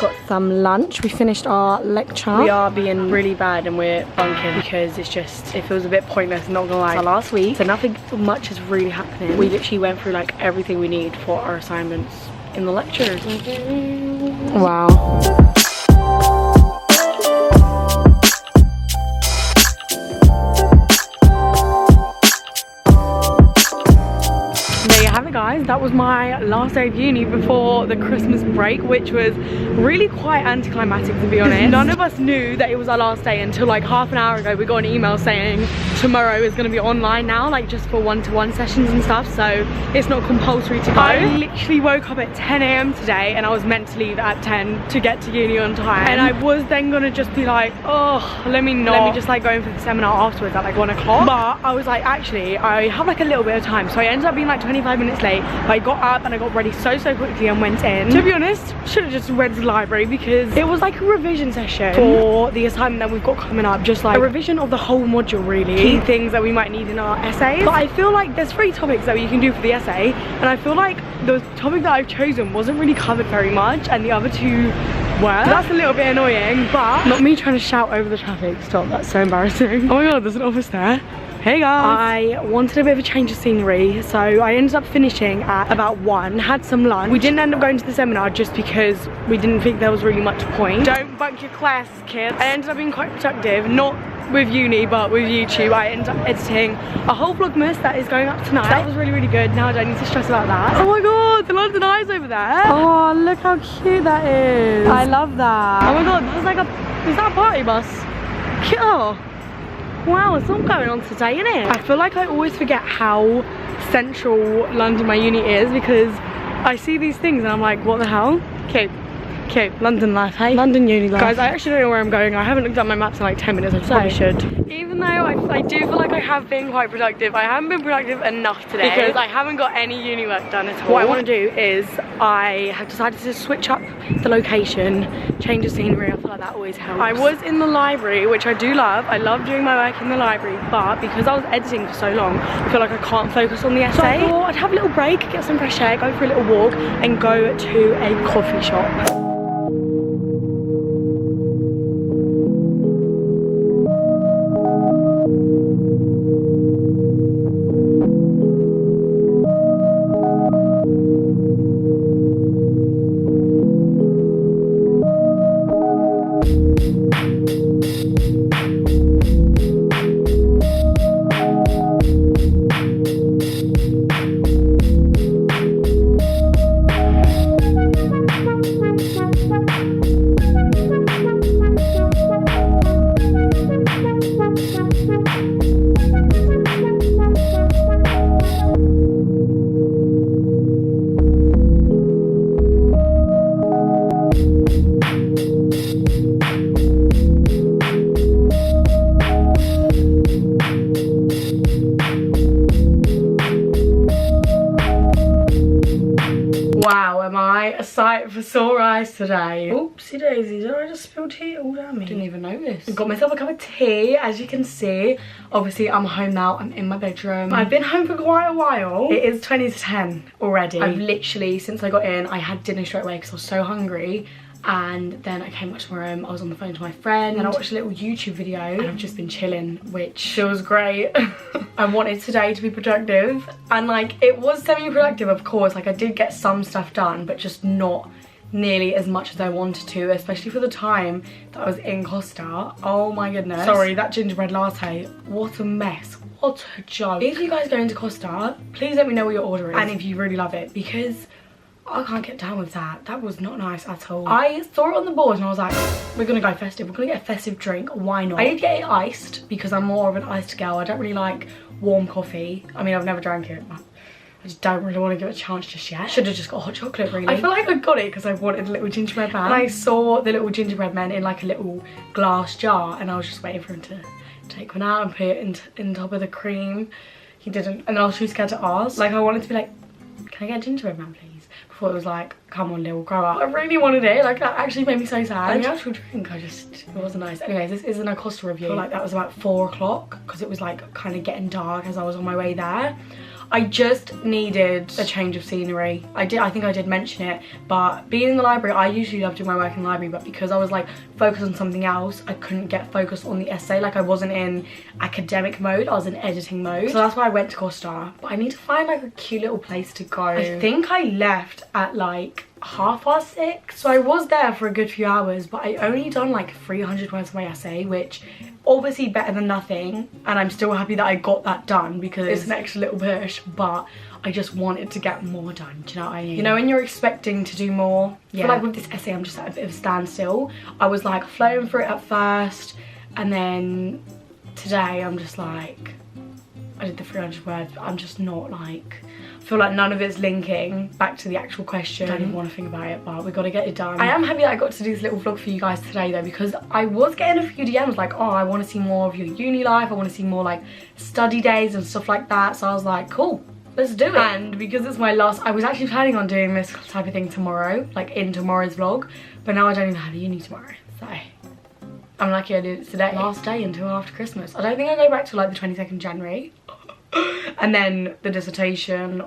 Got some lunch. We finished our lecture. We are being really bad and we're bunking because it feels a bit pointless, not gonna lie. So last week, so nothing much is really happening. We literally went through like everything we need for our assignments in the lectures. Wow. Guys, that was my last day of uni before the Christmas break, which was really quite anticlimactic, to be honest. None of us knew that it was our last day until like half an hour ago. We got an email saying tomorrow is going to be online now, like just for one-to-one sessions and stuff, so it's not compulsory to go. I literally woke up at 10 AM today and I was meant to leave at 10 to get to uni on time, and I was then gonna just be like, oh, let me just like go in for the seminar afterwards at like 1 o'clock, but I was like, actually I have like a little bit of time, so I ended up being like 25 minutes late. I got up and I got ready so quickly and went in. To be honest, should have just read the library because it was like a revision session for the assignment that we've got coming up, just like a revision of the whole module really, key things that we might need in our essays. But I feel like there's 3 topics that you can do for the essay, and I feel like the topic that I've chosen wasn't really covered very much and the other 2 were. So that's a little bit annoying, but not me trying to shout over the traffic. Stop, that's so embarrassing. Oh my god, there's an office there. Hey guys! I wanted a bit of a change of scenery, so I ended up finishing at about 1, had some lunch. We didn't end up going to the seminar just because we didn't think there was really much point. Don't bunk your classes, kids. I ended up being quite productive, not with uni but with YouTube. I ended up editing a whole vlogmas that is going up tonight. That was really good. Now I don't need to stress about that. Oh my god, the London Eye's over there. Oh, look how cute that is. I love that. Oh my god, that was like is that a party bus? Oh. Wow, it's all going on today, isn't it? I feel like I always forget how central London my uni is because I see these things and I'm like, what the hell? Cute. London life, hey? London uni life. Guys, I actually don't know where I'm going. I haven't looked at my maps in like 10 minutes. I probably should. Even though I do feel like I have been quite productive, I haven't been productive enough today because I haven't got any uni work done at all. What I want to do is I have decided to switch up the location, change the scenery. I feel like that always helps. I was in the library, which I do love. I love doing my work in the library, but because I was editing for so long, I feel like I can't focus on the essay. So I thought I'd have a little break, get some fresh air, go for a little walk and go to a coffee shop. Wow, am I a sight for sore eyes today? Oopsie daisy, did I just spill tea all down me? Didn't even notice. Got myself a cup of tea, as you can see. Obviously, I'm home now, I'm in my bedroom. I've been home for quite a while. It is 20 to 10 already. I've literally, since I got in, I had dinner straight away because I was so hungry. And then I came back to my room, I was on the phone to my friend, and I watched a little YouTube video, and I've just been chilling, which feels great. I wanted today to be productive, and like, it was semi-productive, of course. Like, I did get some stuff done, but just not nearly as much as I wanted to, especially for the time that I was in Costa. Oh my goodness. Sorry, that gingerbread latte, what a mess. What a joke. If you guys go into Costa, please let me know what your order is, and if you really love it, because I can't get down with that. That was not nice at all. I saw it on the board and I was like, we're gonna go festive. We're gonna get a festive drink. Why not? I did get it iced because I'm more of an iced girl. I don't really like warm coffee. I mean, I've never drank it, but I just don't really want to give it a chance just yet. Should have just got hot chocolate, really. I feel like I got it because I wanted a little gingerbread man. And I saw the little gingerbread men in like a little glass jar, and I was just waiting for him to take one out and put it in top of the cream. He didn't, and I was too scared to ask. Like, I wanted to be like, can I get a gingerbread man, please? thought it was like, come on Lil, grow up. I really wanted it, like that actually made me so sad. And the actual drink, it wasn't nice. Anyways, this is an Acosta review. I feel like that was about 4 o'clock because it was like kind of getting dark as I was on my way there. I just needed a change of scenery. I think I did mention it, but being in the library, I usually love doing my work in the library, but because I was like focused on something else, I couldn't get focused on the essay. Like I wasn't in academic mode, I was in editing mode. So that's why I went to Costa. But I need to find like a cute little place to go. I think I left at like 6:30. So I was there for a good few hours, but I only done like 300 words of my essay, which obviously better than nothing, and I'm still happy that I got that done because it's an extra little push, but I just wanted to get more done. Do you know what I mean? You know when you're expecting to do more? Yeah. I feel like with this essay I'm just at a bit of a standstill. I was like flowing through it at first, and then today I'm just like, I did the 300 words, but I'm just not like, I feel like none of it's linking back to the actual question. I don't even want to think about it, but we got to get it done. I am happy that I got to do this little vlog for you guys today though, because I was getting a few DMs like, oh, I want to see more of your uni life, I want to see more like study days and stuff like that. So I was like, cool, let's do it. And because it's my last, I was actually planning on doing this type of thing tomorrow, like in tomorrow's vlog, but now I don't even have uni tomorrow, so I'm lucky I did it today. Last day until after Christmas. I don't think I go back till like the 22nd January. And then the dissertation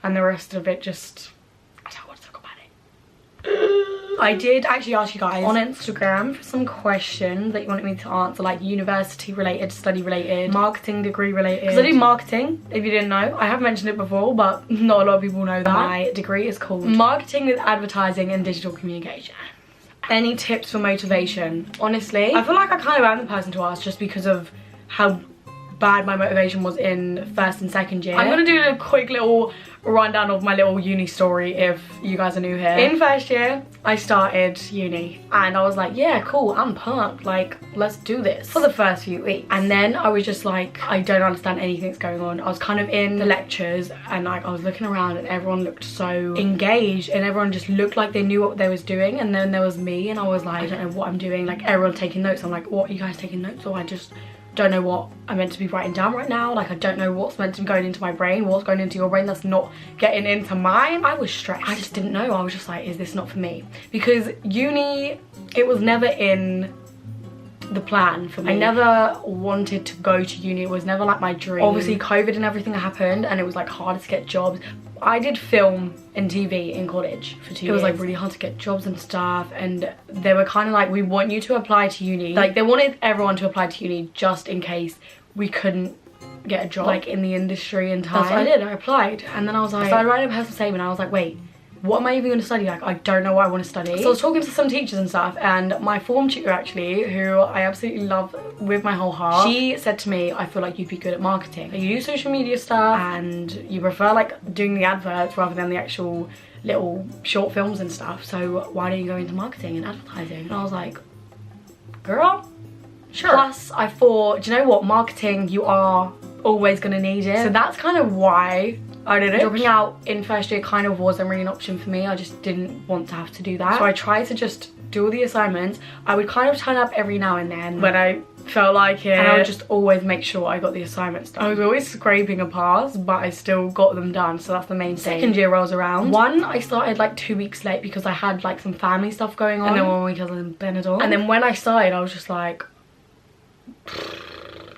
and the rest of it, just I don't want to talk about it. I did actually ask you guys on Instagram for some questions that you wanted me to answer, like university related, study related, marketing degree related, because I do marketing, if you didn't know. I have mentioned it before, but not a lot of people know that. My degree is called Marketing with Advertising and Digital Communication. Any tips for motivation? Honestly, I feel like I kind of am the person to ask just because of how bad my motivation was in 1st and 2nd year. I'm gonna do a quick little rundown of my little uni story if you guys are new here. In 1st year, I started uni and I was like, yeah, cool, I'm pumped, like, let's do this for the first few weeks. And then I was just like, I don't understand anything that's going on. I was kind of in the lectures and like I was looking around and everyone looked so engaged and everyone just looked like they knew what they was doing. And then there was me and I was like, I don't know what I'm doing. Like everyone taking notes. I'm like, what are you guys taking notes? Or I just don't know what I'm meant to be writing down right now. Like I don't know what's meant to be going into my brain, what's going into your brain that's not getting into mine. I was stressed. I just didn't know. I was just like, is this not for me? Because uni, it was never in the plan for me. I never wanted to go to uni. It was never like my dream. Obviously COVID and everything happened and it was like harder to get jobs. I did film and TV in college for 2 years. It was like really hard to get jobs and stuff, and they were kind of like, we want you to apply to uni. Like they wanted everyone to apply to uni just in case we couldn't get a job like in the industry in time. That's what I did. I applied and then I was like, I started writing a personal statement. I was like, wait, what am I even going to study? Like I don't know what I want to study. So I was talking to some teachers and stuff, and my form tutor actually, who I absolutely love with my whole heart, she said to me, I feel like you'd be good at marketing. You do social media stuff and you prefer like doing the adverts rather than the actual little short films and stuff, so why don't you go into marketing and advertising? And I was like, girl, sure. Plus I thought, do you know what, marketing, you are always going to need it. So that's kind of why I did it. Dropping out in 1st year kind of wasn't really an option for me. I just didn't want to have to do that. So I tried to just do all the assignments. I would kind of turn up every now and then when I felt like it. And I would just always make sure I got the assignments done. I was always scraping a pass, but I still got them done. So that's the main thing. 2nd year rolls around. I started like 2 weeks late because I had like some family stuff going on. And then 1 week I was in Benidorm. And then when I started, I was just like,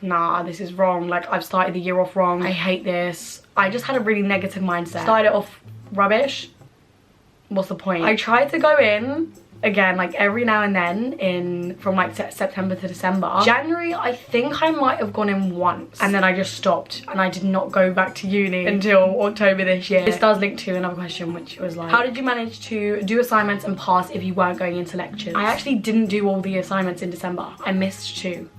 nah, this is wrong. Like I've started the year off wrong. I hate this. I just had a really negative mindset. Started off rubbish. What's the point? I tried to go in again like every now and then from like September to December. January, I think I might have gone in once and then I just stopped and I did not go back to uni until October this year. This does link to another question, which was like, how did you manage to do assignments and pass if you weren't going into lectures? I actually didn't do all the assignments in December. I missed 2.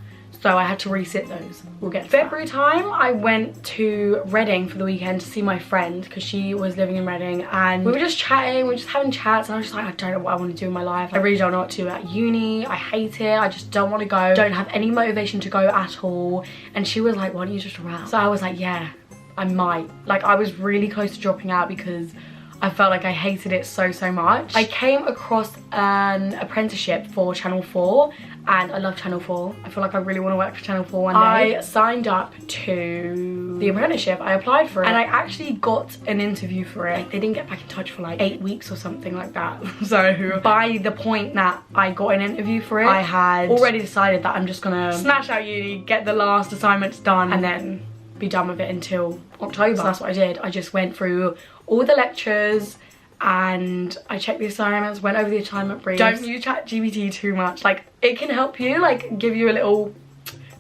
So I had to resit those. We'll get to February time, I went to Reading for the weekend to see my friend because she was living in Reading, and we were just chatting, we were just having chats, and I was just like, I don't know what I want to do in my life. I really don't know what to do at uni. I hate it. I just don't want to go. Don't have any motivation to go at all. And she was like, why don't you just rap? So I was like, yeah, I might. Like I was really close to dropping out because I felt like I hated it so much. I came across an apprenticeship for Channel 4 and I love Channel 4. I feel like I really want to work for Channel 4 one day. I signed up to the apprenticeship. I applied for it and I actually got an interview for it. They didn't get back in touch for like 8 weeks or something like that. So by the point that I got an interview for it, I had already decided that I'm just gonna smash out uni, get the last assignments done, and then be done with it until October. So that's what I did. I just went through all the lectures and I checked the assignments, went over the assignment briefs. Don't use ChatGPT too much. Like, it can help you, like give you a little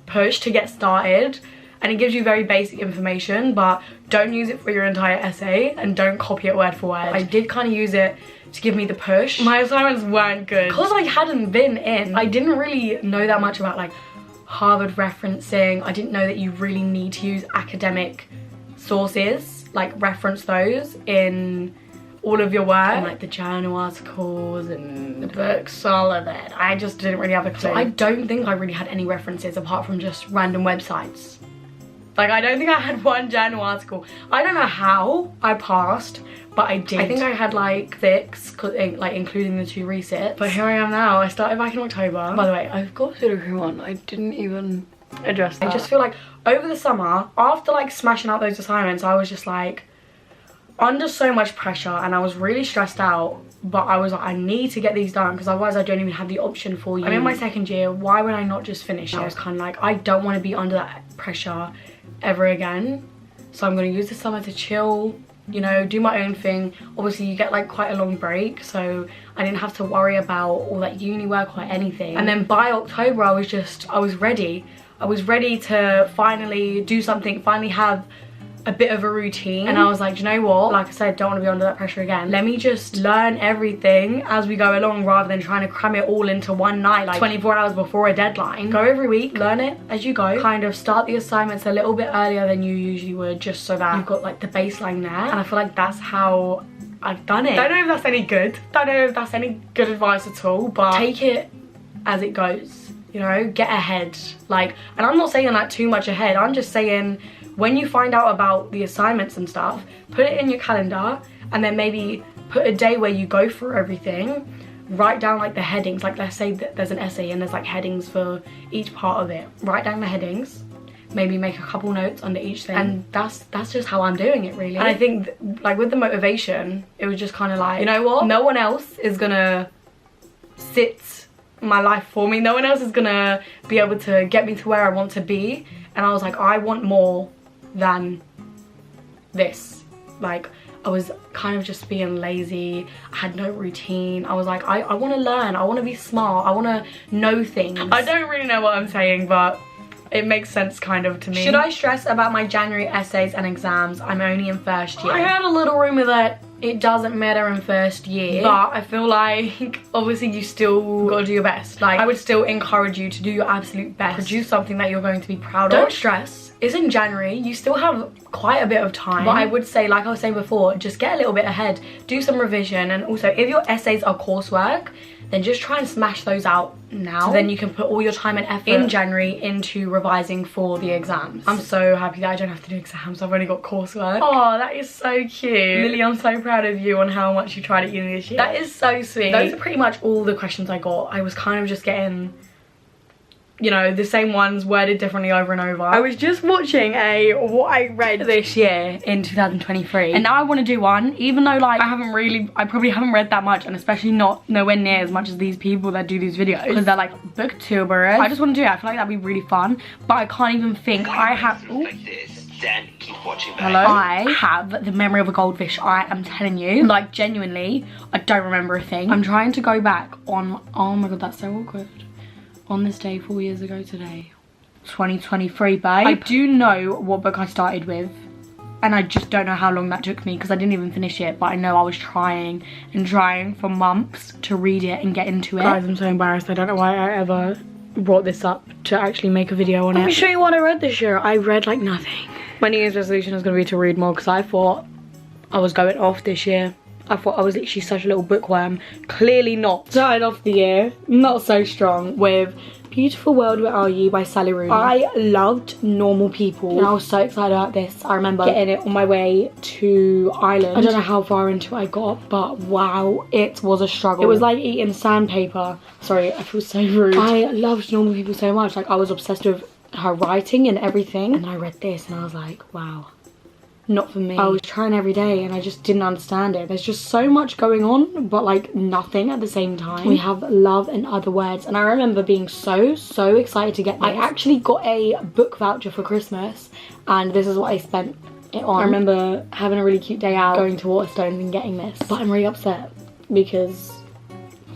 push to get started, and it gives you very basic information, but don't use it for your entire essay and don't copy it word for word. I did kind of use it to give me the push. My assignments weren't good because I hadn't been in. I didn't really know that much about like Harvard referencing. I didn't know that you really need to use academic sources, like reference those in all of your work, and like the journal articles and the books, all of it. I just didn't really have a clue. So I don't think I really had any references apart from just random websites. Like, I don't think I had one journal article. I don't know how I passed, but I did. I think I had like 6, like including the 2 resits. But here I am now. I started back in October. By the way, I've got to do one. I didn't even address that. I just feel like over the summer, after like smashing out those assignments, I was just like under so much pressure and I was really stressed out, but I was like, I need to get these done because otherwise I don't even have the option for you. I'm in my 2nd year, why would I not just finish it? I was kind of like, I don't want to be under that pressure ever again, so I'm going to use the summer to chill, you know, do my own thing. Obviously you get like quite a long break, so I didn't have to worry about all that uni work or anything. And then by October I was ready. I was ready to finally do something, finally have a bit of a routine, and I was like, do you know what, like I said, don't want to be under that pressure again. Let me just learn everything as we go along rather than trying to cram it all into one night, like 24 hours before a deadline. Go every week, learn it as you go, kind of start the assignments a little bit earlier than you usually would, just so that you've got like the baseline there. And I feel like that's how I've done it. Don't know if that's any good, don't know if that's any good advice at all, but take it as it goes, you know, get ahead. Like, and I'm not saying like too much ahead, I'm just saying when you find out about the assignments and stuff, put it in your calendar and then maybe put a day where you go through everything, write down like the headings. Like, let's say that there's an essay and there's like headings for each part of it. Write down the headings, maybe make a couple notes under each thing, and that's just how I'm doing it, really. And I think like with the motivation, it was just kind of like, you know what, no one else is gonna sit my life for me, no one else is gonna be able to get me to where I want to be. And I was like, I want more than this. Like, I was kind of just being lazy, I had no routine. I was like, I want to learn, I want to be smart, I want to know things. I don't really know what I'm saying, but it makes sense kind of to me. Should I stress about my January essays and exams? I'm only in 1st year. I heard a little rumour that it doesn't matter in 1st year, but I feel like obviously you still gotta do your best. Like, I would still encourage you to do your absolute best, produce something that you're going to be proud of. Don't stress, it's in January, you still have quite a bit of time, but I would say, like I was saying before, just get a little bit ahead, do some revision. And also, if your essays are coursework, then just try and smash those out now, so then you can put all your time and effort in January into revising for the exams. I'm so happy that I don't have to do exams, I've only got coursework. Oh, that is so cute. Lily, I'm so proud of you on how much you tried at uni this year. That is so sweet. Those are pretty much all the questions I got. I was kind of just getting, you know, the same ones worded differently over and over. I was just watching what I read this year in 2023, and now I want to do one, even though like I probably haven't read that much, and especially nowhere near as much as these people that do these videos, because they're like booktubers. I just want to do it. I feel like that'd be really fun, but I can't even think. I have hello, I have the memory of a goldfish. I am telling you, like, genuinely, I don't remember a thing. I'm trying to go back on, oh my god, that's so awkward. On this day 4 years ago today, 2023, babe. I do know what book I started with, and I just don't know how long that took me because I didn't even finish it, but I know I was trying and trying for months to read it and get into it. Guys, I'm so embarrassed. I don't know why I ever brought this up to actually make a video on it. Let me show you what I read this year. I read like nothing. My New Year's resolution is going to be to read more because I thought I was going off this year. I thought I was literally such a little bookworm. Clearly not. Started off the year not so strong with Beautiful World, Where Are You by Sally Rooney. I loved Normal People and I was so excited about this. I remember getting it on my way to Ireland. I don't know how far into it I got, but wow, it was a struggle. It was like eating sandpaper. Sorry, I feel so rude. I loved Normal People so much. Like, I was obsessed with her writing and everything. And I read this and I was like, wow. Not for me. I was trying every day and I just didn't understand it. There's just so much going on, but like nothing at the same time. We have Love and Other Words, and I remember being so excited to get this. I actually got a book voucher for Christmas and this is what I spent it on. I remember having a really cute day out, going to Waterstones and getting this, but I'm really upset because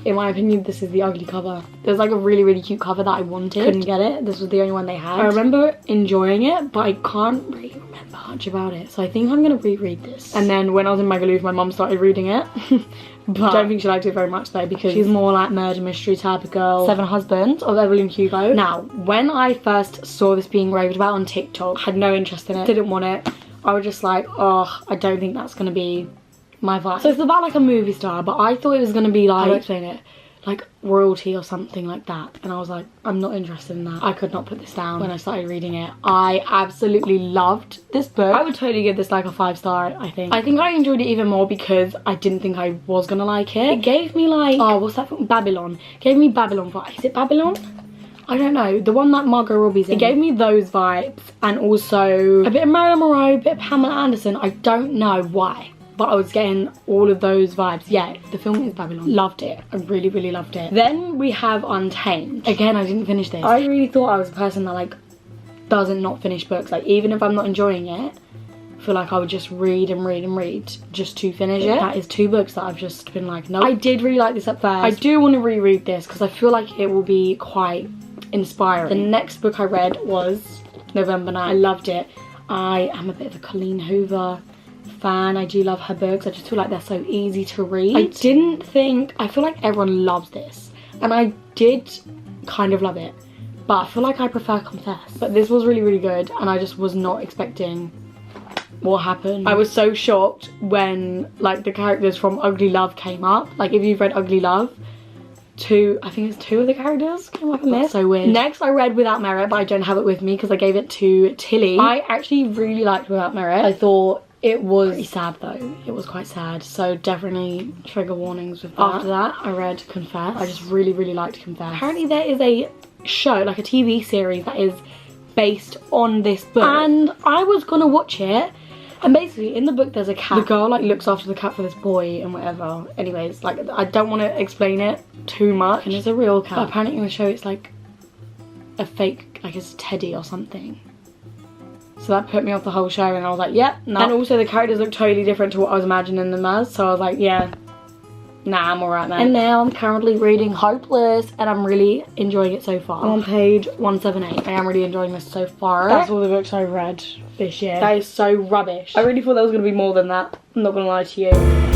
in my opinion this is the ugly cover. There's like a really cute cover that I wanted, couldn't get it. This was the only one they had. I remember enjoying it, but I can't really remember much about it, so I think I'm gonna reread this. And then when I was in Magaluf, my mum started reading it but I don't think she liked it very much though, because she's more like murder mystery type of girl. 7 Husbands of Evelyn Hugo. Now, when I first saw this being raved about on TikTok, I had no interest in it, didn't want it. I was just like, oh, I don't think that's gonna be my vibe. So it's about like a movie star, but I thought it was gonna be like, how do I explain it, like royalty or something like that, and I was like, I'm not interested in that. I could not put this down when I started reading it. I absolutely loved this book. I would totally give this like a 5-star. I think I enjoyed it even more because I didn't think I was gonna like it. It gave me like, oh, what's that from? Babylon. It gave me Babylon vibes. Is it Babylon? I don't know, the one that Margot Robbie's in. It gave me those vibes, and also a bit of Marilyn Monroe, a bit of Pamela Anderson. I don't know why, but I was getting all of those vibes. Yeah, the film is Babylon. Loved it. I really loved it. Then we have Untamed. Again, I didn't finish this. I really thought I was a person that like doesn't not finish books. Like, even if I'm not enjoying it, I feel like I would just read and read just to finish it. That is 2 books that I've just been like, no. I did really like this at first. I do want to reread this because I feel like it will be quite inspiring. The next book I read was November Night. I loved it. I am a bit of a Colleen Hoover fan. I do love her books. I just feel like they're so easy to read. I feel like everyone loves this, and I did kind of love it, but I feel like I prefer Confess. But this was really good, and I just was not expecting what happened. I was so shocked when like the characters from Ugly Love came up. Like, if you've read Ugly Love, I think it's 2 of the characters came up in this. So weird. Next I read Without Merit, but I don't have it with me because I gave it to Tilly. I actually really liked Without Merit. I thought it was pretty sad though. It was quite sad, so definitely trigger warnings with that. After that I read Confess. I just really liked Confess. Apparently there is a show, like a TV series, that is based on this book, and I was gonna watch it. And basically in the book there's a cat. The girl like looks after the cat for this boy and whatever. Anyways, like, I don't want to explain it too much, and it's a real cat. But apparently in the show it's like a fake, like it's Teddy or something. So that put me off the whole show, and I was like, yeah, no. And also the characters look totally different to what I was imagining them as, so I was like, yeah, nah, I'm alright, man. And now I'm currently reading Hopeless, and I'm really enjoying it so far. I'm on page 178. I am really enjoying this so far. That's all the books I've read this year. That is so rubbish. I really thought there was going to be more than that. I'm not going to lie to you.